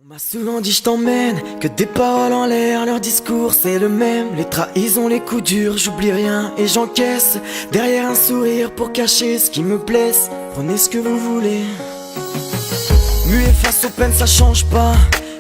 On m'a souvent dit je t'emmène, que des paroles en l'air, leur discours c'est le même. Les trahisons, les coups durs, j'oublie rien et j'encaisse. Derrière un sourire pour cacher ce qui me blesse. Prenez ce que vous voulez. Muet face aux peines ça change pas.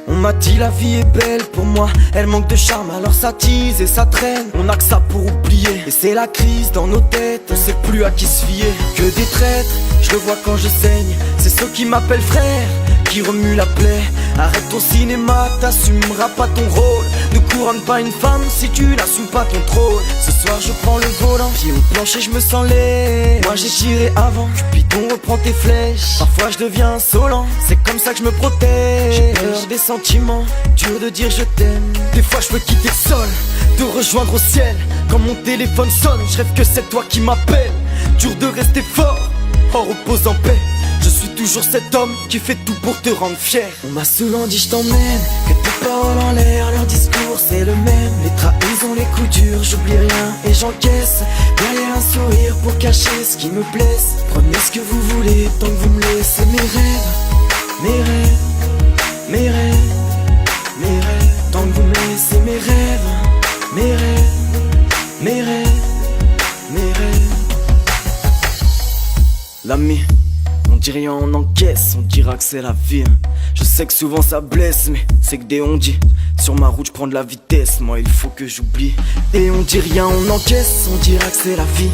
On m'a dit la vie est belle pour moi, elle manque de charme alors ça tease et ça traîne. On a que ça pour oublier, et c'est la crise dans nos têtes. On sait plus à qui se fier, que des traîtres. Je le vois quand je saigne, c'est ceux qui m'appellent frère qui remuent la plaie. Arrête ton cinéma, t'assumeras pas ton rôle. Ne couronne pas une femme si tu n'assumes pas ton trône. Ce soir je prends le volant, pied au plancher je me sens laid. Moi j'ai tiré avant, Cupidon reprend tes flèches. Parfois je deviens insolent, c'est comme ça que je me protège. J'ai peur des sentiments, dur de dire je t'aime. Des fois je veux quitter le sol, te rejoindre au ciel. Quand mon téléphone sonne, je rêve que c'est toi qui m'appelle. Dur de rester fort, en repose en paix. Je suis toujours cet homme qui fait tout pour te rendre fier. On m'a souvent dit je t'emmène, que tes paroles en l'air, leur discours c'est le même. Les trahisons, les coups durs, j'oublie rien et j'encaisse. Derrière un sourire pour cacher ce qui me blesse. Prenez ce que vous voulez tant que vous me laissez. Mes rêves, mes rêves, mes rêves, mes rêves. Tant que vous me laissez mes rêves, mes rêves, mes rêves, mes rêves. L'ami, on dit rien, on encaisse, on dira que c'est la vie. Je sais que souvent ça blesse, mais c'est que des on dit. Sur ma route je prends de la vitesse, moi il faut que j'oublie. Et on dit rien, on encaisse, on dira que c'est la vie.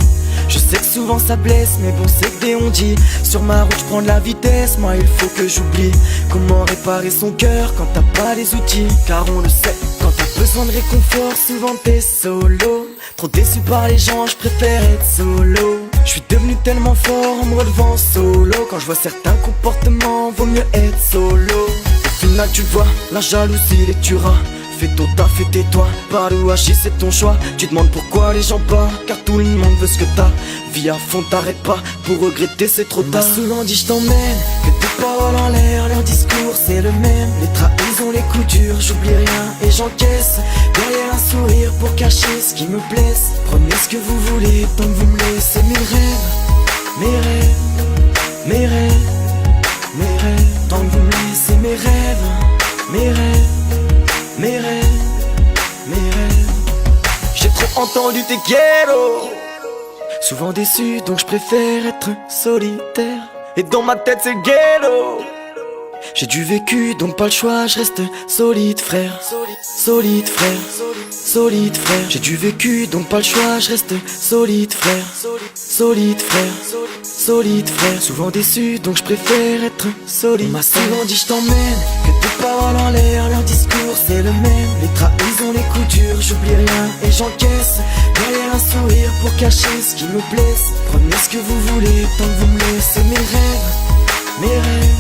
Je sais que souvent ça blesse, mais bon c'est que des on dit. Sur ma route je prends de la vitesse, moi il faut que j'oublie. Comment réparer son cœur quand t'as pas les outils? Car on le sait, quand t'as besoin de réconfort, souvent t'es solo. Trop déçu par les gens, je préfère être solo. Je suis devenu tellement fort en me relevant solo. Quand je vois certains comportements, vaut mieux être solo. Au final tu vois, la jalousie les tuera. Fais ton taf, fais tais-toi. Pas de hachis, c'est ton choix. Tu demandes pourquoi les gens partent, car tout le monde veut ce que t'as. Vis à fond, t'arrêtes pas, pour regretter c'est trop tard. On m'a souvent dit je t'emmène, que tes paroles en l'air, leur discours c'est le même. Les trahisons, les coups durs, j'oublie rien et j'encaisse. Derrière un sourire pour cacher ce qui me blesse. Prenez ce que vous voulez tant que vous me laissez. Mes rêves, mes rêves, mes rêves, mes rêves. Tant que vous me laissez mes rêves, mes rêves, mes rêves, mes rêves. J'ai trop entendu tes ghettos, souvent déçu donc je préfère être solitaire. Et dans ma tête c'est le ghetto. J'ai du vécu donc pas le choix, je reste solide frère. Solide frère, solide frère. J'ai du vécu donc pas le choix, je reste solide frère. Solide frère, solide frère. Souvent déçu donc je préfère être solide. On m'a souvent dit je t'emmène, que tes paroles en l'air, leur discours c'est le même. Les trahisons, les coups durs, j'oublie rien et j'encaisse. Derrière un sourire pour cacher ce qui me blesse. Prenez ce que vous voulez tant que vous me laissez. Mes rêves, mes rêves,